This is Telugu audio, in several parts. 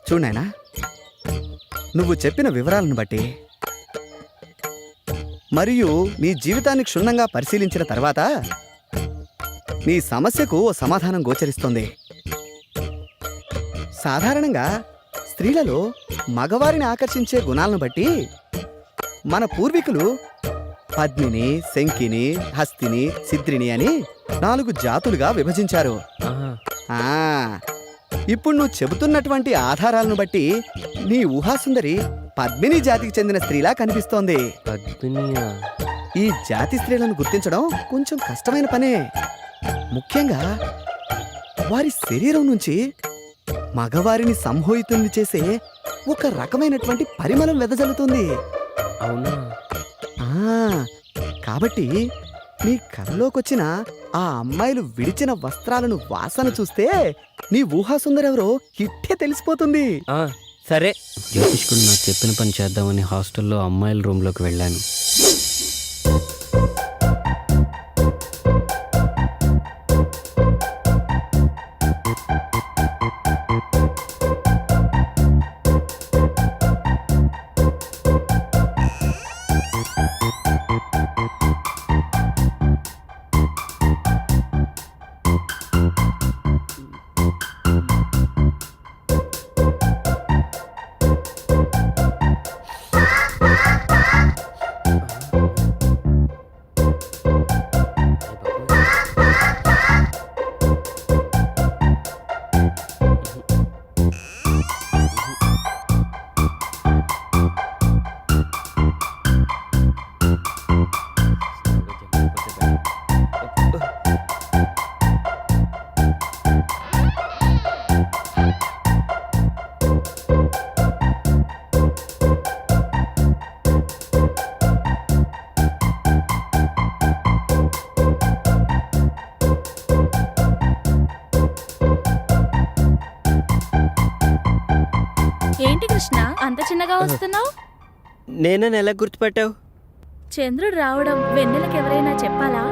చూడాయనా, నువ్వు చెప్పిన వివరాలను బట్టి మరియు నీ జీవితాన్ని క్షుణ్ణంగా పరిశీలించిన తర్వాత నీ సమస్యకు ఓ సమాధానం గోచరిస్తోంది. సాధారణంగా స్త్రీలలో మగవారిని ఆకర్షించే గుణాలను బట్టి మన పూర్వీకులు పద్మిని, శంకిని, హస్తిని, సిద్రిని అని 4 జాతులుగా విభజించారు. ఇప్పుడు నువ్వు చెబుతున్నటువంటి ఆధారాలను బట్టి నీ ఊహాసుందరి పద్మిని జాతికి చెందిన స్త్రీలా కనిపిస్తోంది. ఈ జాతి స్త్రీలను గుర్తించడం కొంచెం కష్టమైన పనే. ముఖ్యంగా వారి శరీరం నుంచి మగవారిని సంమోహితుల్ని చేసే ఒక రకమైనటువంటి పరిమళం వెదజల్లుతుంది. అవునా? కాబట్టి నీ కల్లోకొచ్చిన ఆ అమ్మాయిలు విడిచిన వస్త్రాలను వాసన చూస్తే నీ ఊహాసుందరెవరో ఇట్టే తెలిసిపోతుంది. సరే, జ్యోతిష్కుడు నాకు చెప్పిన పని చేద్దామని హాస్టల్లో అమ్మాయిల రూమ్లోకి వెళ్ళాను. ఏంటి కృష్ణ అంత చిన్నగా వస్తున్నావు? నేనని ఎలా గుర్తుపట్టావు? చంద్రుడు రావడం వెన్నెలకు ఎవరైనా చెప్పాలా?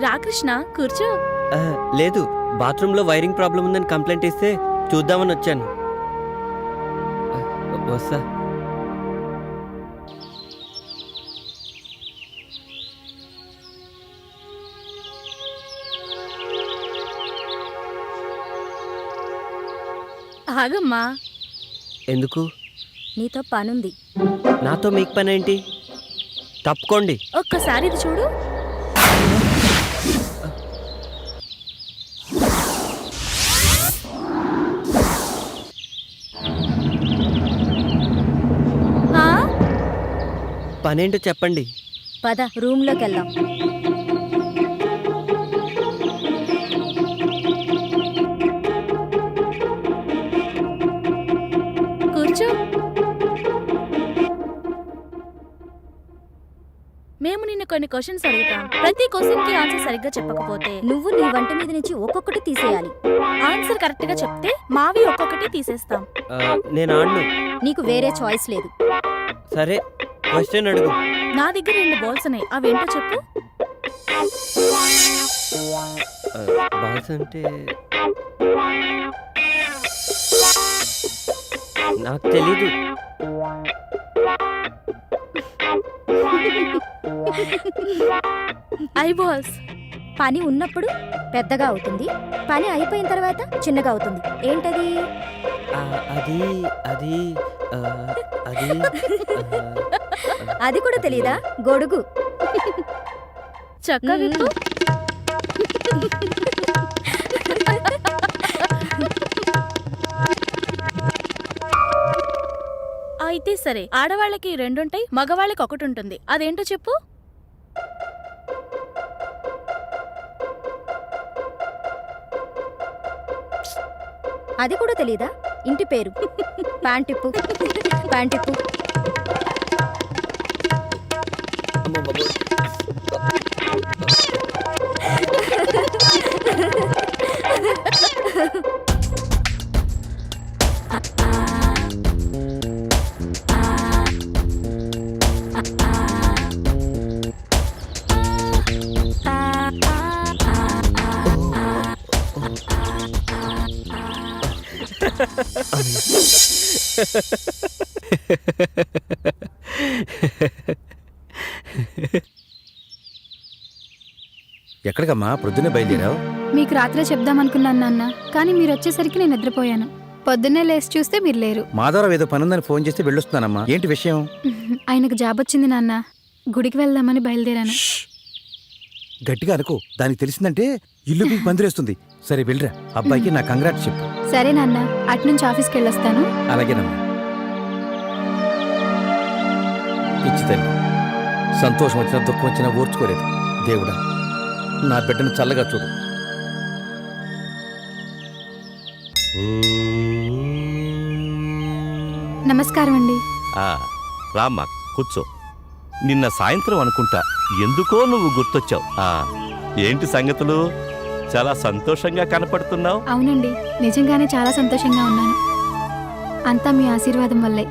రా కృష్ణ, కూర్చో. లేదు, బాత్రూంలో వైరింగ్ ప్రాబ్లం ఉందని కంప్లైంట్ ఇస్తే చూద్దామని వచ్చాను. వస్తా. ఆగమ్మా. ఎందుకు? నీతో పనుంది. నాతో మీకు పని ఏంటి? తప్పుకోండి. ఒక్కసారి ఇది చూడు. పనేంటో చెప్పండి. పద, రూమ్లోకి వెళ్దాం. కూర్చో. మేము నిన్ను కొన్ని క్వశ్చన్స్ అడుగుతాం. ప్రతి క్వశ్చన్ కి ఆన్సర్ సరిగ్గా చెప్పకపోతే నువ్వు నీ వంట మీద నుంచి ఒక్కొక్కటి తీసేయాలి. ఆన్సర్ కరెక్ట్ గా చెప్తే మావి ఒక్కొక్కటి తీసేస్తాం. నేను ఆడను. నీకు వేరే చాయిస్ లేదు. సరే, క్వశ్చన్ అడుగు. నా దగ్గర 2 బాల్స్ ఉన్నాయి, అవేంటో చెప్పు. బాల్స్ అంటే నాకు తెలీదు. I balls. పని ఉన్నప్పుడు పెద్దగా అవుతుంది, పని అయిపోయిన తర్వాత చిన్నగా అవుతుంది. ఏంటది? అది అది అది అది కూడా తెలీదా? గొడుగు. చక్క విప్పు. అయితే సరే, ఆడవాళ్ళకి 2 ఉంటాయి, మగవాళ్ళకి 1 ఉంటుంది. అదేంటో చెప్పు. అది కూడా తెలీదా? ఇంటి పేరు. ప్యాంటిప్పు. ప్యాంటిప్పు. ఎక్కడికమ్మా ప్రొద్దునే బయలుదేరావు? మీకు రాత్రే చెప్దామనుకున్నాను నాన్న, కానీ మీరు వచ్చేసరికి నేను నిద్రపోయాను. పొద్దున్నే లేచి చూస్తే మీరు లేరు. మాధవరావు ఏదో పనుందని ఫోన్ చేస్తే వెళ్ళొస్తున్నానమ్మా. ఏంటి విషయం? ఆయనకు జాబ్ వచ్చింది నాన్న, గుడికి వెళ్దామని బయలుదేరాను. షష్! గట్టిగా అనుకో, దానికి తెలిసిందంటే ఇల్లు మీకు పందిరేస్తుంది. సరే వెళ్ళరా, అబ్బాయికి నా కంగ్రాట్స్ చెప్పు. సరే నాన్న, అటునుంచి ఆఫీస్కి వెళ్ళొస్తాను. అలాగేనమ్మా. పిచ్చి తల్లి, సంతోషం వచ్చినా దుఃఖం వచ్చినా ఓర్చుకోలేదు. దేవుడా, నా బిడ్డను చల్లగా చూడు. నమస్కారం అండి. రామ్మా కూర్చో. నిన్న సాయంత్రం అనుకుంటా ఎందుకో నువ్వు గుర్తొచ్చావు. ఏంటి సంగతులు? చాలా సంతోషంగా కనపడుతున్నావు. అవునండి, నిజంగానే చాలా సంతోషంగా ఉన్నాను. అంతా మీ ఆశీర్వాదం వల్లే.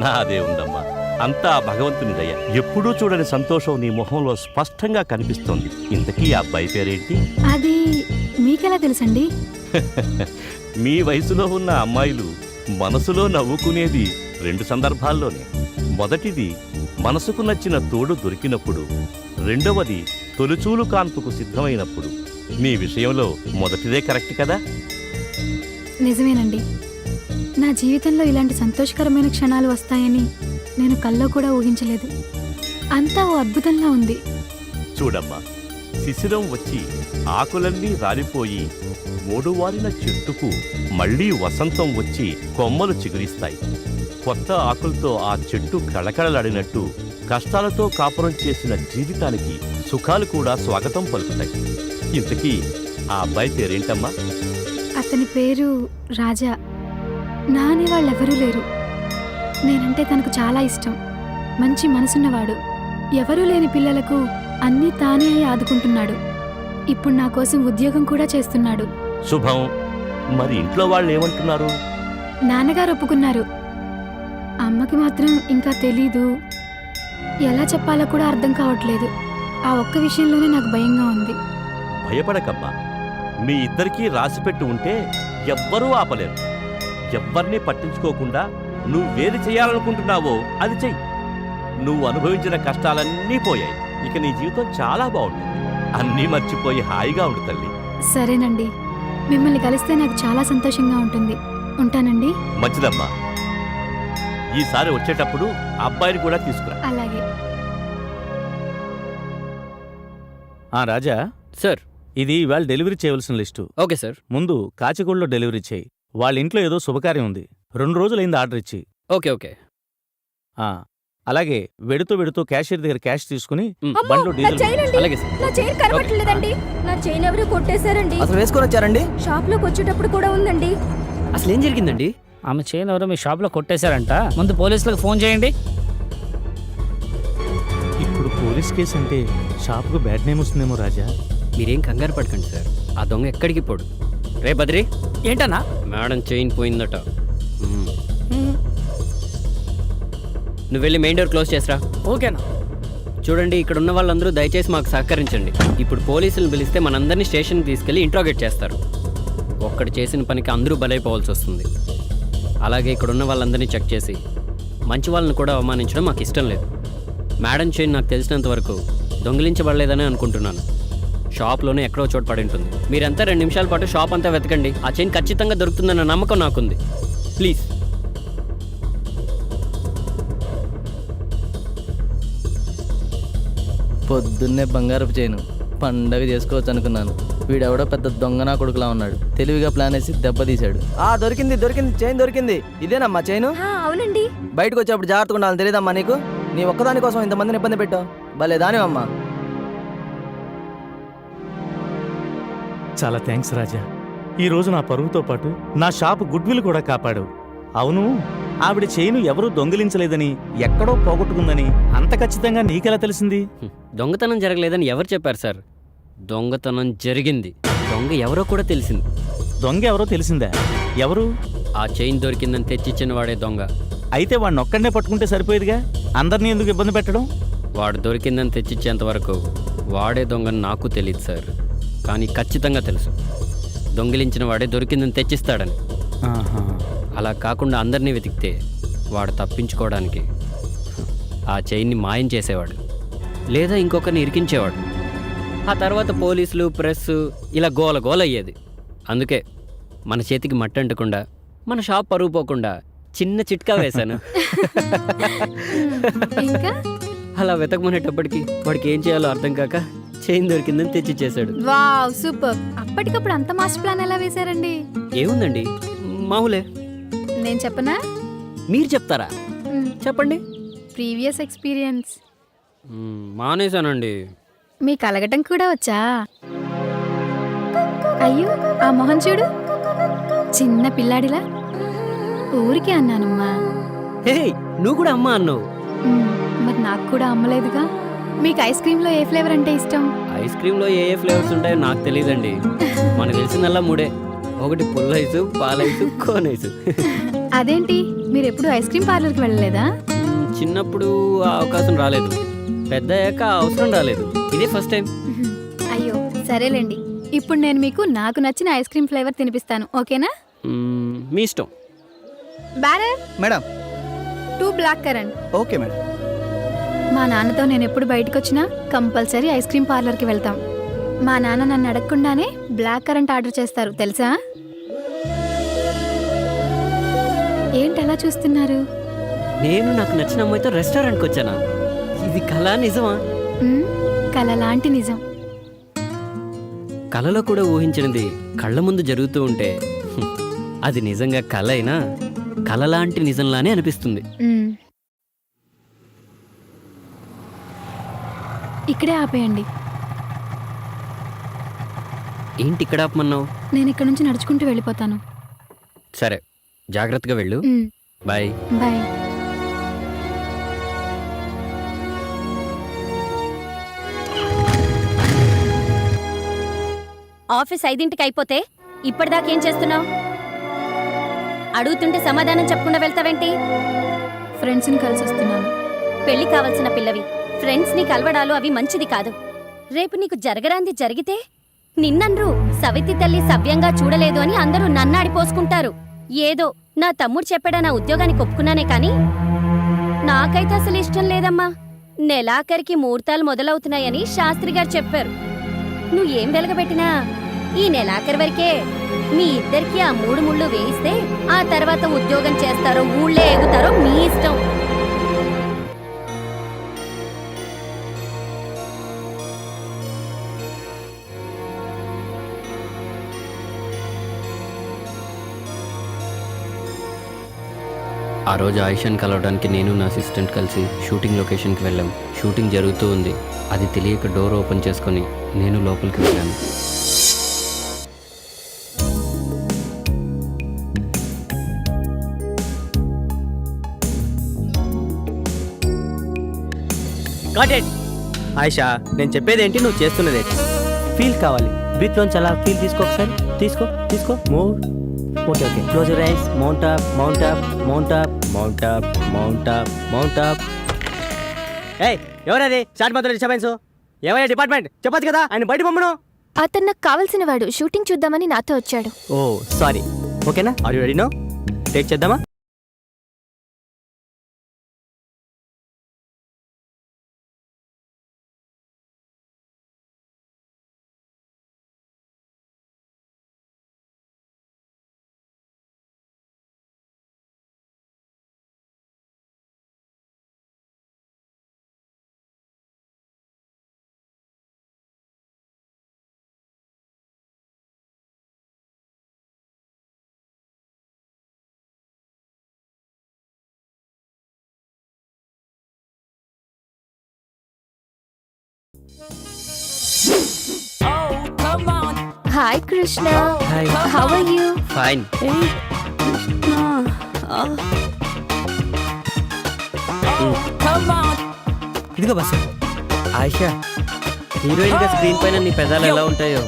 నాదే ఉందమ్మా, అంతా భగవంతుని దయ. ఎప్పుడూ చూడని సంతోషం నీ మొహంలో స్పష్టంగా కనిపిస్తోంది. ఇంతకీ ఆ అబ్బాయి పేరేంటి? అది మీకెలా తెలుసండి? మీ వయసులో ఉన్న అమ్మాయిలు మనసులో నవ్వుకునేది 2 సందర్భాల్లోనే. మొదటిది మనసుకు నచ్చిన తోడు దొరికినప్పుడు, రెండవది తొలిచూలు కాన్పుకు సిద్ధమైనప్పుడు. మీ విషయంలో మొదటిదే కరెక్ట్ కదా? నిజమేనండి. నా జీవితంలో ఇలాంటి సంతోషకరమైన క్షణాలు వస్తాయని నేను కల్లో కూడా ఊహించలేదు. అంతా ఓ అద్భుతంగా ఉంది. చూడమ్మా, శిశిరం వచ్చి ఆకులన్నీ రాలిపోయి మూడువారిన చెట్టుకు మళ్లీ వసంతం వచ్చి కొమ్మలు చిగురిస్తాయి. కొత్త ఆకులతో ఆ చెట్టు కళకళలాడినట్టు కష్టాలతో కాపురం చేసిన జీవితానికి సుఖాలు కూడా స్వాగతం పలుకుతాయి. ఇంతకీ ఆ అబ్బాయి పేరేంటమ్మా? అతని పేరు రాజా. నా అనే వాళ్ళెవరూ లేరు. నేనంటే తనకు చాలా ఇష్టం. మంచి మనసున్నవాడు. ఎవరూ లేని పిల్లలకు అన్నీ తానే అయి ఆదుకుంటున్నాడు. ఇప్పుడు నా కోసం ఉద్యోగం కూడా చేస్తున్నాడు. శుభం. మరి ఇంట్లో వాళ్ళు ఏమంటున్నారు? నాన్నగారు ఒప్పుకున్నారు. అమ్మకి మాత్రం ఇంకా తెలీదు. ఎలా చెప్పాలో కూడా అర్థం కావట్లేదు. ఆ ఒక్క విషయంలోనే నాకు భయంగా ఉంది. భయపడకమ్మా, మీ ఇద్దరికీ రాసిపెట్టి ఉంటే ఎవ్వరూ ఆపలేరు. ఎవ్వరినీ పట్టించుకోకుండా నువ్వేది చేయాలనుకుంటున్నావో అది చెయ్యి. నువ్వు అనుభవించిన కష్టాలన్నీ పోయాయి. ఇక నీ జీవితం చాలా బాగుంటుంది. అన్నీ మర్చిపోయి హాయిగా ఉండు తల్లి. సరేనండి, మిమ్మల్ని కలిస్తే నాకు చాలా సంతోషంగా ఉంటుంది. ఉంటానండి. మంచిదమ్మా. ఈసారి వచ్చేటప్పుడు అబ్బాయిని కూడా తీసుకురా. అలాగే. రాజా సార్. ఇది ఇవాళ డెలివరీ చేయవలసిన లిస్టు. Okay sir. ముందు కాచిగూడలో డెలివరీ చేయి. వాళ్ళ ఇంట్లో ఏదో శుభకార్యం ఉంది. 2 రోజులైంది ఆర్డర్ ఇచ్చి. Okay okay. అలాగే వెడుతూ వెడుతూ క్యాషియర్ దగ్గర క్యాష్ తీసుకుని అమ్మో, బండ్లో నా డీజిల్ చైన్ అండి. అలాగే సార్. నా చైన్ కనబట్టలేదండి. నా చైన్ ఎవరు కొట్టేశారండి. అసలు వేసుకొని వచ్చారండి? షాప్ లోకి వచ్చేటప్పుడు కూడా ఉందండి. అసలు ఏం జరిగిందండి? ఆమె చైన్ ఎవరో మీ షాప్లో కొట్టేశారంట. ముందు పోలీసులకు ఫోన్ చేయండి. ఇప్పుడు పోలీస్ కేసు అంటే షాప్కు బ్యాడ్ నేమ్ వస్తుందేమో రాజా. మీరేం కంగారు పడకండి సార్. ఆ దొంగ ఎక్కడికి పోడు. రే బద్రి, ఏంటన్నా? మేడం చైన్ పోయిందట. నువ్వు వెళ్ళి మెయిన్ డోర్ క్లోజ్ చేసిరా. ఓకేనా? చూడండి, ఇక్కడ ఉన్న వాళ్ళందరూ దయచేసి మాకు సహకరించండి. ఇప్పుడు పోలీసులను పిలిస్తే మనందరినీ స్టేషన్కి తీసుకెళ్లి ఇంట్రాగేట్ చేస్తారు. ఒక్కడు చేసిన పనికి అందరూ బలైపోవాల్సి వస్తుంది. అలాగే ఇక్కడ ఉన్న వాళ్ళందరినీ చెక్ చేసి మంచి వాళ్ళని కూడా అవమానించడం మాకు ఇష్టం లేదు. మేడం చైన్ నాకు తెలిసినంత వరకు దొంగిలించబడలేదని అనుకుంటున్నాను. షాప్లోనే ఎక్కడో చోటు పడి ఉంటుంది. మీరంతా 2 నిమిషాల పాటు షాప్ అంతా వెతకండి. ఆ చైన్ ఖచ్చితంగా దొరుకుతుందన్న నమ్మకం నాకుంది. ప్లీజ్. పొద్దున్నే బంగారపు చైను పండగ చేసుకోవచ్చు అనుకున్నాను. వీడెవడో పెద్ద దొంగ నా కొడుకులా ఉన్నాడు. తెలివిగా ప్లాన్ వేసి దెబ్బతీశాడు. దొరికింది దొరికింది, చైన్ దొరికింది. ఇదేనమ్మా చైను? అవునండి. బయటకు వచ్చేప్పుడు జాగ్రత్తగా ఉండాలని తెలియదమ్మా నీకు? నీ ఒక్కదాని కోసం ఇంతమందిని ఇబ్బంది పెట్టావు. భలే దానివమ్మా. చాలా థ్యాంక్స్ రాజా. ఈ రోజు నా పరువుతో పాటు నా షాపు గుడ్విల్ కూడా కాపాడు. అవును, ఆవిడ చైను ఎవరూ దొంగిలించలేదని, ఎక్కడో పోగొట్టుకుందని అంత ఖచ్చితంగా నీకెలా తెలిసింది? దొంగతనం జరగలేదని ఎవరు చెప్పారు సార్? దొంగతనం జరిగింది. దొంగ ఎవరో కూడా తెలిసింది. దొంగ ఎవరో తెలిసిందా? ఎవరు? ఆ చైన్ దొరికిందని తెచ్చిచ్చిన వాడే దొంగ. అయితే వాడిని ఒక్కడనే పట్టుకుంటే సరిపోయేదిగా. అందరినీ ఎందుకు ఇబ్బంది పెట్టడం? వాడు దొరికిందని తెచ్చిచ్చేంత వరకు వాడే దొంగని నాకు తెలియదు సార్. కానీ ఖచ్చితంగా తెలుసు, దొంగిలించిన వాడే దొరికిందని తెచ్చిస్తాడని. అలా కాకుండా అందరినీ వెతికితే వాడు తప్పించుకోవడానికి ఆ చైన్ని మాయం చేసేవాడు, లేదా ఇంకొకరిని ఇరికించేవాడు. ఆ తర్వాత పోలీసులు, ప్రెస్ ఇలా గోల గోల అయ్యేది. అందుకే మన చేతికి మట్టి అంటకుండా, మన షాప్ పరుగు పోకుండా చిన్న చిట్కా వేశాను. ఇంకా అలా వెతకమనేటప్పటికి వాడికి ఏం చేయాలో అర్థం కాక చైన్ దొరికిందని తెచ్చిచ్చేశాడు. Wow super. అప్పటికప్పుడు అంత మాస్టర్ ప్లాన్ ఎలా వేశారండి? ఏముందండి, మామూలే. నేను చెప్పనా? మీరు చెప్తారా? చెప్పండి. Previous experience. మానేశానండి. మీకు అలగటం కూడా వచ్చా? అయ్యో ఆ మొహం చూడు, చిన్న పిల్లాడిలా. ఊరికే అన్నానమ్మా. హే, నువ్వు కూడా అమ్మా అన్నావు. మరి నాకు కూడా అమ్మలేదుగా. మీకు ఐస్ క్రీమ్లో ఏ ఫ్లేవర్ అంటే ఇష్టం? ఐస్ క్రీమ్లో ఏ ఏ ఫ్లేవర్స్ ఉంటాయో నాకు తెలియదండి. మనకు తెలిసిందల్లా మూడే, ఒకటి పుల్ల ఐస్, పాలైస్, కోన్ ఐస్. అదేంటి, మీరు ఎప్పుడు ఐస్ క్రీమ్ పార్లర్కి వెళ్ళలేదా? చిన్నప్పుడు ఆ అవకాశం రాలేదు, పెద్ద అయ్యాక ఆ అవసరం రాలేదు. ఇదే ఫస్ట్ టైం. అయ్యో సరేలేండి, ఇప్పుడు నేను మీకు నాకు నచ్చిన ఐస్ క్రీమ్ ఫ్లేవర్ తినిపిస్తాను, ఓకేనా? మీ ఇష్టం. Bearer madam 2 block current. Okay madam. మా నాన్నతో నేను ఎప్పుడు బయటకు వచ్చినా కంపల్సరీ ఐస్ క్రీమ్ పార్లర్కి వెళ్తాం. మా నాన్న నన్ను అడగకుండానే బ్లాక్ కరెంట్ ఆర్డర్ చేస్తారు తెలుసా? ఏంటి అలా చూస్తున్నారు? నేను నాకు నచ్చిన అమ్మాయితో రెస్టారెంట్కి వచ్చానా? ఇది కళ నిజమా? కళ లాంటి నిజం. కళలో కూడా ఊహించినది కళ్ళ ముందు జరుగుతూ ఉంటే అది నిజంగా కళ అయినా కళ లాంటి నిజంలానే అనిపిస్తుంది. ఇక్కడే ఆపేయండి. ఏంటి ఇక్కడ ఆపమన్నావు? నేను ఇక్కడ నుంచి నడుచుకుంటూ వెళ్ళిపోతాను. సరే, జాగ్రత్తగా వెళ్ళు. బాయ్. బాయ్. ఆఫీస్ 5ంటికి అయిపోతే ఇప్పటిదాకేం చేస్తున్నావు? అడుగుతుంటే సమాధానం చెప్పకుండా వెళ్తావేంటి? ఫ్రెండ్స్ని కలిసి వస్తున్నాను. పెళ్లి కావాల్సిన పిల్లవి, ఫ్రెండ్స్ని కలవడాలు అవి మంచిది కాదు. రేపు నీకు జరగరాంది జరిగితే నిన్నన్రు సవితి తల్లి సవ్యంగా చూడలేదు అని అందరూ నన్నాడిపోసుకుంటారు. ఏదో నా తమ్ముడు చెప్పాడా నా ఉద్యోగానికి ఒప్పుకున్నానే కాని నాకైతే అసలు ఇష్టం లేదమ్మా. నెలాఖరికి ముహూర్తాలు మొదలవుతున్నాయని శాస్త్రి గారు చెప్పారు. నువ్వేం వెలగబెట్టినా ఈ నెలాఖరి వరకే. మీ ఇద్దరికి ఆ 3 ముళ్ళు వేయిస్తే ఆ తర్వాత ఉద్యోగం చేస్తారో ఊళ్ళే ఎగుతారో మీ ఇష్టం. ఆ రోజు ఆయిషాని కలవడానికి నేను నా అసిస్టెంట్ కలిసి షూటింగ్ లొకేషన్కి వెళ్ళాం. షూటింగ్ జరుగుతూ ఉంది. అది తెలియక డోర్ ఓపెన్ చేసుకొని నేను లోపలికి వెళ్ళాను. ఆయిషా, నేను చెప్పేదేంటి, నువ్వు చేస్తున్నదేంటి? ఫీల్ కావాలి. బ్రీత్లోంచి అలా ఫీల్ తీసుకో, ఒకసారి తీసుకో తీసుకో. Move. Okay okay, close your eyes. Mount up, mount up, mount up, mount up, mount up, mount up. ఏయ్, ఎవరది షార్ట్ మాత్రం డిస్టర్బెన్స్? ఏమయ్యా డిపార్ట్మెంట్, చెప్పొచ్చు కదా ఆయన బయట పంపను. అతను నాకు కావాల్సిన వాడు, షూటింగ్ చూద్దామని నాతో వచ్చాడు. Oh sorry. ఓకేనా? Are you ready no? Take చేద్దామా? Hi Krishna. Hi. How are you? Fine. ఇదిగో బస్. ఆయిషా, హీరోయిన్గా స్క్రీన్ పైన నీ పెదాలు ఎలా ఉంటాయో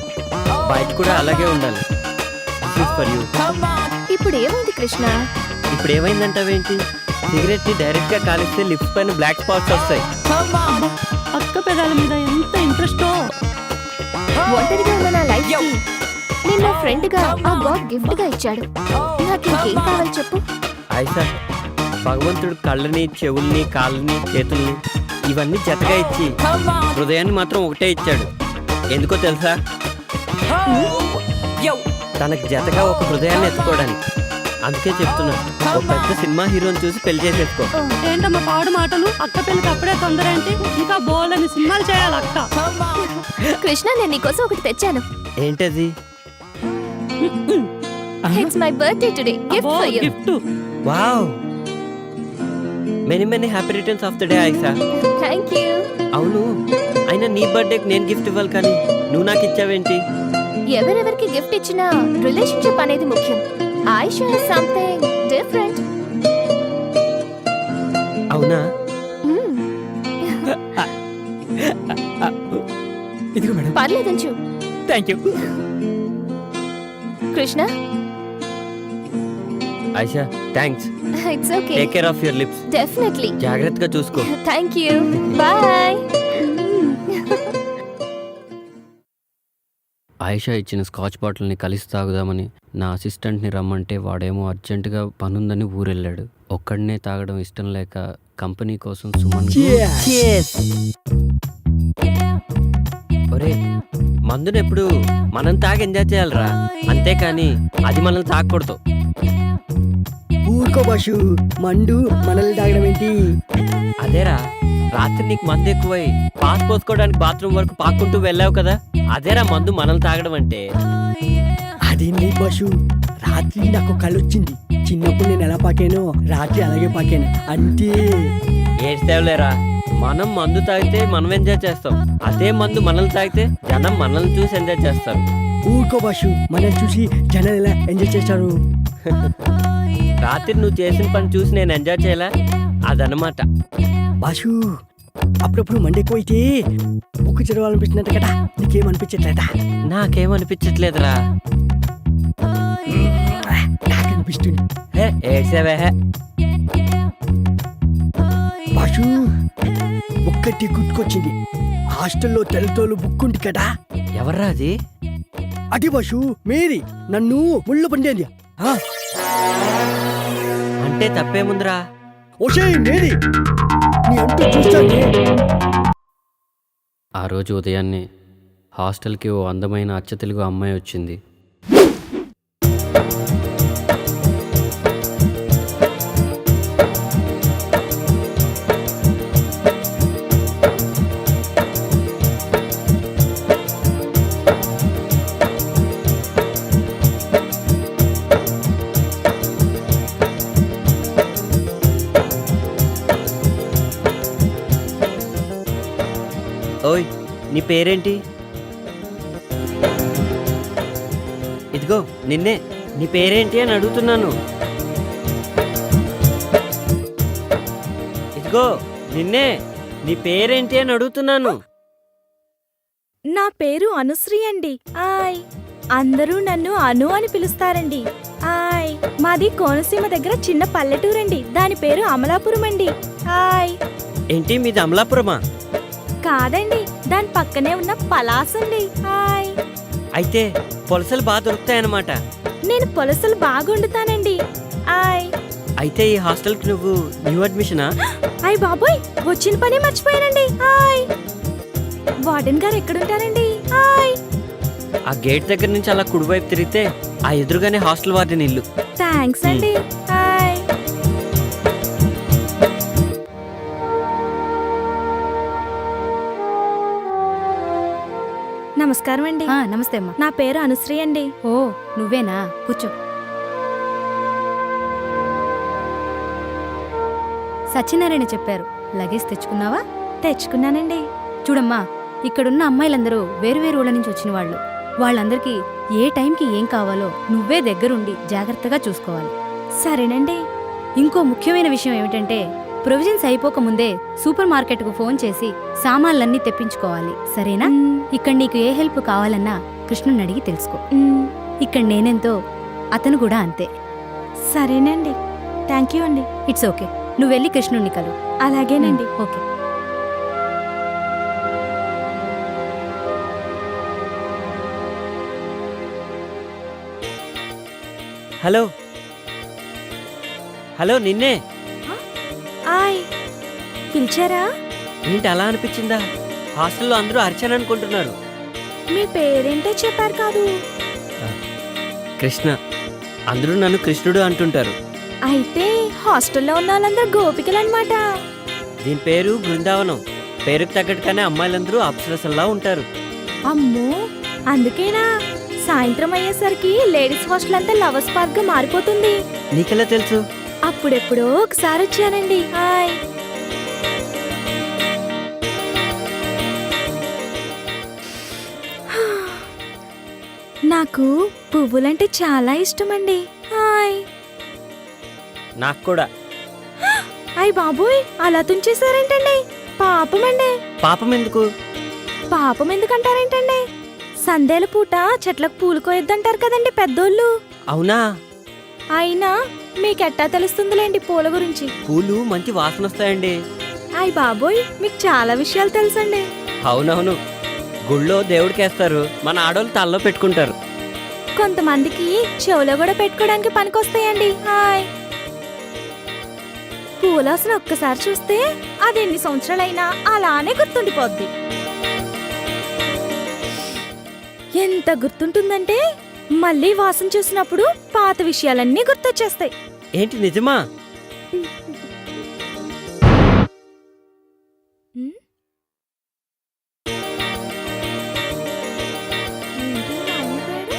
బయట కూడా అలాగే ఉండాలి. For you. ఇప్పుడు ఏమైంది కృష్ణ? ఇప్పుడు ఏమైందంటావేంటి? సిగరెట్ని డైరెక్ట్గా కాలిస్తే లిప్స్ పైన బ్లాక్ స్పాట్స్ వస్తాయి. అక్క పెదాల మీద ఎంత ఇంట్రెస్టో. ఒంటరిగా ఉన్న నా లైఫ్ కి నేను నా ఫ్రెండ్ గా ఆ గాడ్ గిఫ్ట్ గా ఇచ్చాడు. నాకు ఇంకేం కావాలి చెప్పు. ఆయిషా, భగవంతుడు కళ్ళని, చెవుల్ని, కాళ్ళని, చేతుల్ని ఇవన్నీ జతగా ఇచ్చి హృదయాన్ని మాత్రం ఒకటే ఇచ్చాడు. ఎందుకో తెలుసా? తనకి జతగా ఒక హృదయాన్ని ఎత్తుకోవడానికి. అందుకే చెప్తున్నా, ఒక పెద్ద సినిమా హీరోని చూసి పెళ్లి చేసేసుకో. ఏంటమ్మా పాడు మాటలు? అక్క పెళ్ళికి అప్పుడే తొందర ఏంటి? ఇంకా బోలని సినిమాలు చేయాలి అక్క. కృష్ణ, నేను నీకోసం ఒకటి తెచ్చాను. ఏంటది? It's my birthday today. Gift for you. Gift. Wow, many many happy returns of the day Ayesha. Thank you. అవును, అయినా నీ బర్త్డేకి నేను గిఫ్ట్ ఇవ్వాలి కానీ నువ్వు నాకు ఇచ్చావేంటి? ఎవరెవరికి గిఫ్ట్ ఇచ్చినా రిలేషన్షిప్ అనేది ముఖ్యం. Ayesha is something different. అవునా? ఇదిగో మేడం. పర్లేదంచు. Thank you. Krishna, Ayesha, thanks. It's okay. Take care of your lips. Definitely. జాగ్రత్తగా చూసుకో. Thank you. బాయ్. ఆయిషా ఇచ్చిన స్కాచ్ బాటిల్ని కలిసి తాగుదామని నా అసిస్టెంట్ని రమ్మంటే వాడేమో అర్జెంటుగా పనుందని ఊరెళ్ళాడు. ఒక్కడనే తాగడం ఇష్టం లేక కంపెనీ కోసం సుమన్ ఒరే, మందునెప్పుడు మనం తాగి ఎంజాయ్ చేయాలరా, అంతేకాని అది మనల్ని తాగకూడదు. ఊరుకో బాషు, మండు మనల్ని తాగడం ఏంటి? అదేరా, రాత్రి నీకు మందు ఎక్కువై పాస్ పోసుకోవడానికి బాత్రూమ్ వరకు పాక్కుంటూ వెళ్ళావు కదా, అదేరా మందు మనల్ని తాగడం అంటే. అదేం లేదు బాషు, రాత్రి నాకు కళ్ళు వచ్చింది. చిన్నప్పుడు నేను ఎలా పాకానో రాత్రి అలాగే పాకాను అంతే. ఏడ్చేవలేరా, మనం మందు తాగితే మనం ఎంజాయ్ చేస్తాం, అదే మందు మనల్ని తాగితే జనం మనల్ని చూసి ఎంజాయ్ చేస్తారు. ఊరుకో బాషు, మనల్ని చూసి జనాలు ఎలా ఎంజాయ్ చేస్తారు? రాత్రి నువ్వు చేసిన పని చూసి నేను ఎంజాయ్ చేయాలా, అదనమాట. బాషు, అప్పుడప్పుడు మండెక్కువైతే బుక్ చదవాలనిపిస్తున్నట్ట కదా, నీకేమనిపించట్లేదా? నాకేమనిపించట్లేదురా. నాకు అనిపిస్తుంది. ఏడ్సేవే. బాషు, ఒక్కటి గుర్తుకొచ్చింది. హాస్టల్లో తెల్లతోలు బుక్ ఉంది కదా. ఎవర్రా అది? అది బాషు, మేరీ నన్ను ముళ్ళు పండేది. అంటే తప్పేముందిరా? ఓషే మేరీ, నీ అంటూ చూస్తానే. ఆ రోజు ఉదయాన్నే హాస్టల్కి ఓ అందమైన అచ్చతెలుగు అమ్మాయి వచ్చింది. ఓయ్, నీ పేరేంటి? ఇదిగో నిన్నే, నీ పేరేంటి అని అడుగుతున్నాను. ఇదిగో నిన్నే, నీ పేరేంటి అని అడుగుతున్నాను. నా పేరు అనుశ్రీ అండి. ఆయ్, అందరూ నన్ను అను అని పిలుస్తారండి. ఆయ్, మాది కోనసీమ దగ్గర చిన్న పల్లెటూరండి. దాని పేరు అమలాపురం అండి. ఆయ్. ఏంటి మీది అమలాపురమా? కాదండి, దాని పక్కనే ఉన్న పలాసండి. హాయ్. అయితే పొలసలు బాగా దొరుకుతాయన్నమాట. నేను పొలసలు బాగా వండుతానండి. హాయ్. అయితే ఈ హాస్టల్కి నువ్వు న్యూ అడ్మిషనా? అయ్ బాబోయ్, వచ్చిన పని మర్చిపోయానండి. హాయ్. వార్డెన్ గారు ఎక్కడుంటారండి? హాయ్. ఆ గేట్ దగ్గర నుంచి అలా కుడివైపు తిరిగితే ఆ ఎదురుగానే హాస్టల్ వార్డెన్ ఇల్లు. థ్యాంక్స్ అండి. హాయ్. నమస్కారం అండి. నమస్తే అమ్మా. నా పేరు అనుశ్రీ అండి. ఓ, నువ్వేనా? కూర్చో. సత్యనారాయణ చెప్పారు. లగేజ్ తెచ్చుకున్నావా? తెచ్చుకున్నానండి. చూడమ్మా, ఇక్కడున్న అమ్మాయిలందరూ వేరువేరు ఊళ్ళ నుంచి వచ్చిన వాళ్ళు. వాళ్ళందరికీ ఏ టైంకి ఏం కావాలో నువ్వే దగ్గరుండి జాగ్రత్తగా చూసుకోవాలి. సరేనండి. ఇంకో ముఖ్యమైన విషయం ఏమిటంటే, ప్రొవిజన్స్ అయిపోకముందే సూపర్ మార్కెట్కు ఫోన్ చేసి సామాన్లన్నీ తెప్పించుకోవాలి. సరేనా? ఇక్కడ నీకు ఏ హెల్ప్ కావాలన్నా కృష్ణుని అడిగి తెలుసుకో. ఇక్కడ నేనెంతో అతను కూడా అంతే. సరేనండి. థ్యాంక్ యూ అండి. It's okay. నువ్వు వెళ్ళి కృష్ణుణ్ణి కలు. అలాగేనండి. ఓకే. హలో హలో నిన్నే. ఆయ్ పిలిచారా? ఏంటి అలా అనిపించిందా? హాస్టల్లో అందరూ అర్చన అనుకుంటున్నారు. మీ పేరేంటో చెప్పారు కాదు. కృష్ణ. అందరూ నన్ను కృష్ణుడు అంటుంటారు. అయితే హాస్టల్లో ఉన్న వాళ్ళందరూ గోపికలు అనమాట. దీని పేరు బృందావనం. పేరుకు తగ్గట్టుగానే అమ్మాయిలందరూ అప్సరసల్లా ఉంటారు. అమ్మో, అందుకేనా సాయంత్రం అయ్యేసరికి లేడీస్ హాస్టల్ అంతా లవర్స్ పార్క్ గా మారిపోతుంది? నీకెలా తెలుసు? అప్పుడెప్పుడో ఒకసారి వచ్చానండి. హాయ్. నాకు పువ్వులంటే చాలా ఇష్టమండి. హాయ్. నాకు కూడా. అయ్ బాబోయ్, అలా తుంచేశారేంటండి? పాపమండి. పాపం ఎందుకు? పాపం ఎందుకంటారేంటండి? సందేల పూట చెట్లకు పూలు కోయొద్దంటారు కదండి పెద్దోళ్ళు. అవునా? అయినా మీకెట్టా తెలుస్తుందిలేండి పూల గురించి. పూలు మంచి వాసన వస్తాయండి. అయ్ బాబోయ్, మీకు చాలా విషయాలు తెలుసండి. అవునవును. గుళ్ళో దేవుడికేస్తారు, మన ఆడోళ్ళు తలలో పెట్టుకుంటారు. కొంతమందికి చెవులో కూడా పెట్టుకోవడానికి పనికొస్తాయండి. హాయ్. పూలాసన ఒక్కసారి చూస్తే అది ఎన్ని సంవత్సరాలైనా అలానే గుర్తుండిపోద్ది. ఎంత గుర్తుంటుందంటే మళ్ళీ వాసన చూసినప్పుడు పాత విషయాలన్నీ గుర్తొచ్చేస్తాయి. ఏంటి నిజమా? ఉమ్. ఏంటి మాయమైపోయాడు?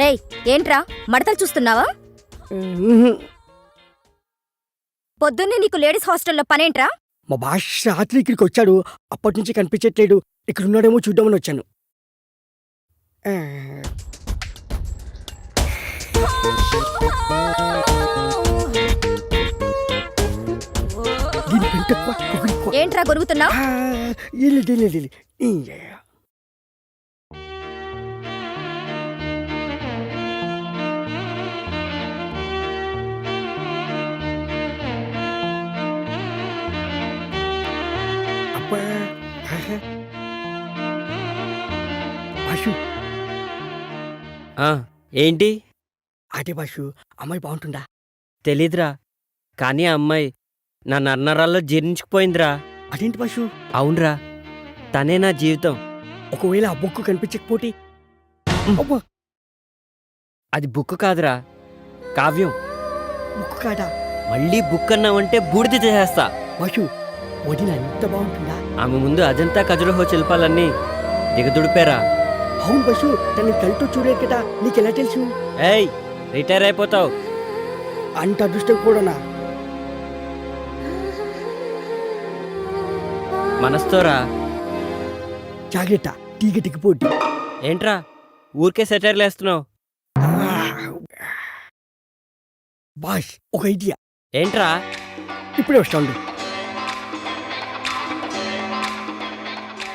రేయ్, ఏంట్రా మడతలు చూస్తున్నావా? పొద్దున్నే నీకు లేడీస్ హాస్టల్లో పనేంట్రా? మా భాష రాత్రి ఇక్కడికి వచ్చాడు, అప్పటి నుంచి కనిపించట్లేడు. ఇక్కడ ఉన్నాడేమో చూద్దామని వచ్చాను. ఏంట్రా గొరుగుతున్నావు? ఏంటి? అదే బాషు, అమ్మాయి బాగుంటుందా? తెలీదురా, కానీ ఆ అమ్మాయి నా నన్నరాల్లో జీర్ణించుకుపోయిందిరా. అదేంటి బాషు? అవునరా, తనే నా జీవితం. ఒకవేళ ఆ బుక్ కనిపించకపోతే? అది బుక్ కాదురా, కావ్యం. బుక్ కాదా? మళ్ళీ బుక్ అన్నావంటే బూడిద చేసేస్తా. బాషు, వదిన ఎంత బాగుంటుందా? ఆమె ముందు అజంతా ఖజురహో శిల్పాలన్నీ దిగదుడిపారా. అవును బస్సు, తనని కళ్ళతో చూడలేదు కదా, నీకెలా తెలుసు? ఏయ్, రిటైర్ అయిపోతావు. అంత అదృష్టం కూడానా? మనస్తోరా. జాగ్రత్త, టీగటికి పోటీ. ఏంట్రా ఊరికే సెటైర్లు వేస్తున్నావు? బాష్, ఒక ఐడియా. ఏంట్రా? ఇప్పుడే వస్తాండు.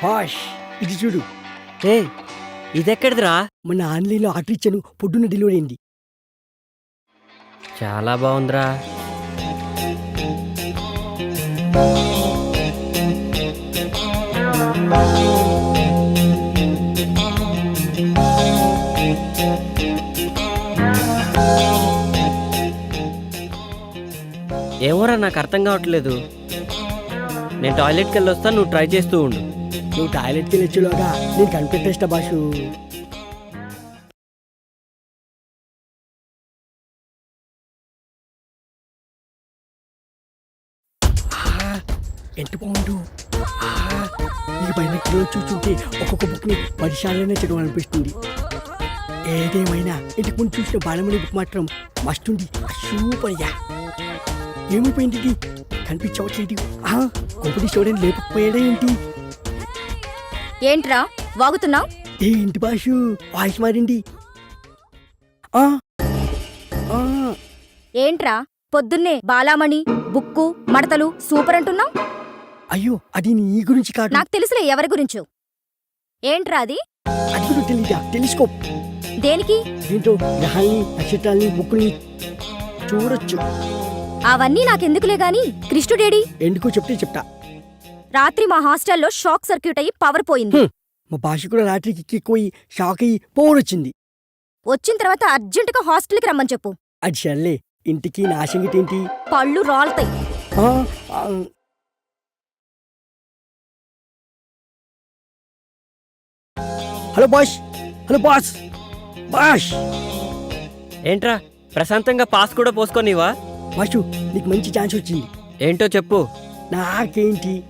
బాష్, ఇది చూడు. ఏ, ఇదెక్కడిదిరా? మన ఆన్లైన్లో ఆర్డర్ ఇచ్చాను, పొద్దున్న డెలివరీ అయింది. చాలా బాగుందిరా. ఏమోరా, నాకు అర్థం కావట్లేదు. నేను టాయిలెట్కి వెళ్ళి వస్తాను, నువ్వు ట్రై చేస్తూ ఉండు. నువ్వు టాయిలెట్కి వెళ్ళొచ్చులోగా నేను కనిపెట్టేస్తా బాషు. ఎంత బాగుండు. ఈ బైనెక్లో చూస్తుంటే ఒక్కొక్క బుక్ని 10 సార్లైనా చదవాలనిపిస్తుంది. ఏదేమైనా ఇంటికి ముందు చూసిన బాలమణి బుక్ మాత్రం మస్తుంది. సూపర్గా. ఏమైపోయింది ఇది? కనిపించవట్లేదు. కొంపటి స్టూడెంట్ లేకపోయాడా ఏంటి? ఏంట్రా వాగుతున్నావు? ఏంటి బాషు వాయిస్ మారింది? ఆ, ఆ, ఏంట్రా పొద్దున్నే బాలామణి బుక్కు మడతలు సూపర్ అంటున్నావు? అయ్యో అది నీ గురించి కాదు. నాకు తెలుసులే ఎవరి గురించో. ఏంట్రా అది? అది కూడా తెలీదా? టెలిస్కోప్. దేనికి? దీంట్లో గ్రహాల్ని నక్షత్రాల్ని బుక్కుల్ని చూడొచ్చు. అవన్నీ నాకెందుకులే గాని కృష్ణుడేడి? ఎందుకో చెప్తే చెప్తా. రాత్రి మా హాస్టల్లో షాక్ సర్క్యూట్ అయ్యి పవర్ పోయింది. మా భాష కూడా రాత్రికి ఎక్కిపోయి షాక్ అయ్యి పోరొచ్చింది. వచ్చిన తర్వాత అర్జెంటుగా హాస్టల్కి రమ్మని చెప్పు. అది సర్లే, ఇంటికి నా సంగతి ఏంటి? పళ్ళు రాలుతాయి. ఆ, ఆ, hello boss. Hello boss. Boss ఏంట్రా ప్రశాంతంగా పాస్ కూడా పోసుకోనివా? బాషు నీకు మంచి ఛాన్స్ వచ్చింది. ఏంటో చెప్పు. నాకేంటి?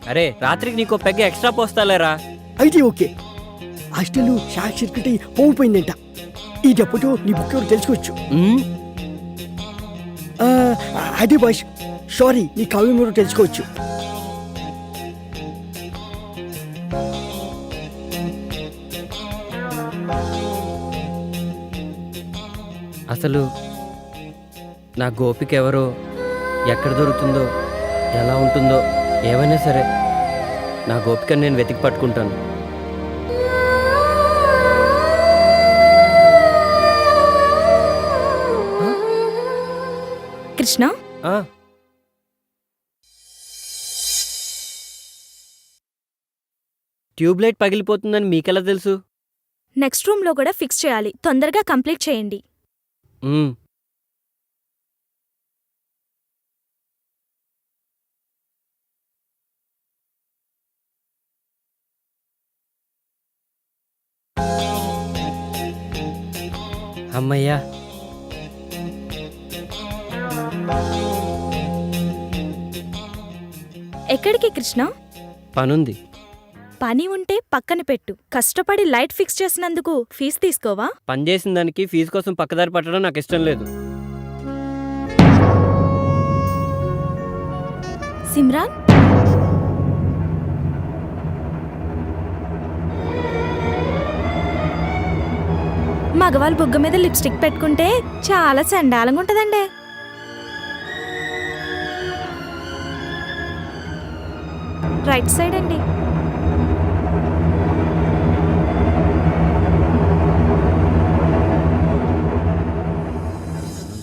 అరే రాత్రికి నీకో పెగ్గ ఎక్స్ట్రా పోస్తాలేరా. అయితే ఓకే. హాస్టల్ షాక్ సర్క్యూట్ అయ్యి పోయిపోయిందంట. ఈ చెప్పతో నీ బుక్ ఎవరు తెలుసుకోవచ్చు. అదే బాష్, సారీ, నీ కావ్యం ఎవరు తెలుసుకోవచ్చు. అసలు నా గోపిక ఎవరో, ఎక్కడ దొరుకుతుందో, ఎలా ఉంటుందో ఏమైనా సరే నా గోపికను నేను వెతికి పట్టుకుంటాను. కృష్ణ, ఆ, ట్యూబ్లైట్ పగిలిపోతుందని మీకెలా తెలుసు? నెక్స్ట్ రూమ్లో కూడా ఫిక్స్ చేయాలి. తొందరగా కంప్లీట్ చేయండి. మ్మ్. అమ్మయ్యా. ఎక్కడికి కృష్ణ? పనుంది. పని ఉంటే పక్కన పెట్టు. కష్టపడి లైట్ ఫిక్స్ చేసినందుకు ఫీజు తీసుకోవా? పని చేసిన దానికి ఫీజు కోసం పక్కదారి పట్టడం నాకు ఇష్టం లేదు. సిమ్రాన్, మగవాళ్ళు బుగ్గ మీద లిప్స్టిక్ పెట్టుకుంటే చాలా చండాలంగా ఉంటదండి. రైట్ సైడ్ అండి.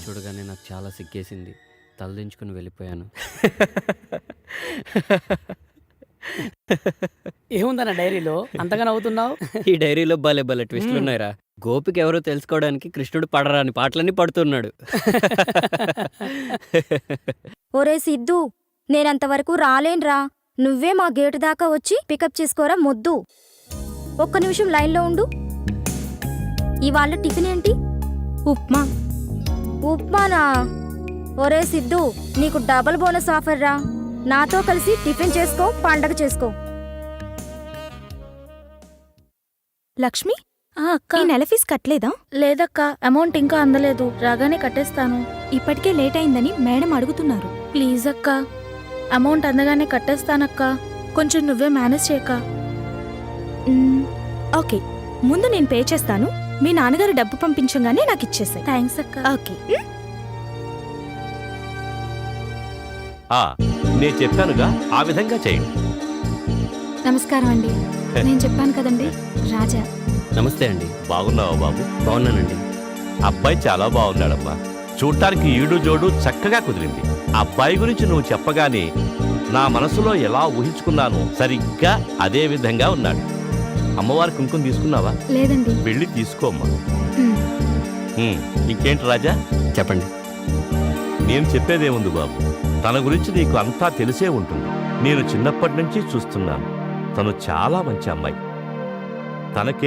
చూడగానే నాకు చాలా సిగ్గేసింది. తలదించుకుని వెళ్ళిపోయాను. ఏముందన్న డైరీలో అంతగా నవ్వుతున్నావు? ఈ డైరీలో భలే భలే ట్విస్టులు ఉన్నాయిరా. గోపిక ఎవరో తెలుసుకోవడానికి కృష్ణుడు పడరాని పాటలన్నీ పడుతున్నాడు. ఒరే సిద్ధు, నేనంతవరకు రాలేన్రా. నువ్వే మా గేటు దాకా వచ్చి పికప్ చేసుకోరా మొద్దు. ఒక్క నిమిషం లైన్లో ఉండు. ఇవాళ టిఫిన్ ఏంటి? ఉప్మా. ఉప్మానా? ఒరే సిద్ధు, నీకు డబుల్ బోనస్ ఆఫర్ రా. నాతో కలిసి టిఫిన్ చేసుకో, పండగ చేసుకో. లక్ష్మి, ఈ నెల ఫీజు కట్టలేదా? లేదక్క, అమౌంట్ ఇంకా అందలేదు. రాగానే కట్టేస్తాను. ఇప్పటికే లేట్ అయిందని మేడం అడుగుతున్నారు. ప్లీజ్ అక్క, అమౌంట్ అందగానే కట్టేస్తానక్క. కొంచెం నువ్వే మేనేజ్ చేయక. ఓకే, ముందు నేను పే చేస్తాను. మీ నాన్నగారు డబ్బు పంపించగానే నాకు ఇచ్చేసాయి. థ్యాంక్స్ అక్క. ఓకే. నేను చెప్పానుగా, ఆ విధంగా చేయండి. నమస్కారం అండి. నేను చెప్పాను కదండి, రాజా. నమస్తే అండి. బాగున్నావా బాబు? బాగున్నానండి. అబ్బాయి చాలా బాగున్నాడమ్మా. చూడటానికి ఈడు జోడు చక్కగా కుదిరింది. అబ్బాయి గురించి నువ్వు చెప్పగానే నా మనసులో ఎలా ఊహించుకున్నానో సరిగ్గా అదే విధంగా ఉన్నాడు. అమ్మవారి కుంకుమ తీసుకున్నావా? లేదండి. వెళ్ళి తీసుకోమ్మా. ఇంకేంటి రాజా? చెప్పండి. నేను చెప్పేదేముంది బాబు, తన గురించి నీకు అంతా తెలిసే ఉంటుంది. నేను చిన్నప్పటి నుంచి చూస్తున్నాను. తను చాలా మంచి అమ్మాయి. తనకే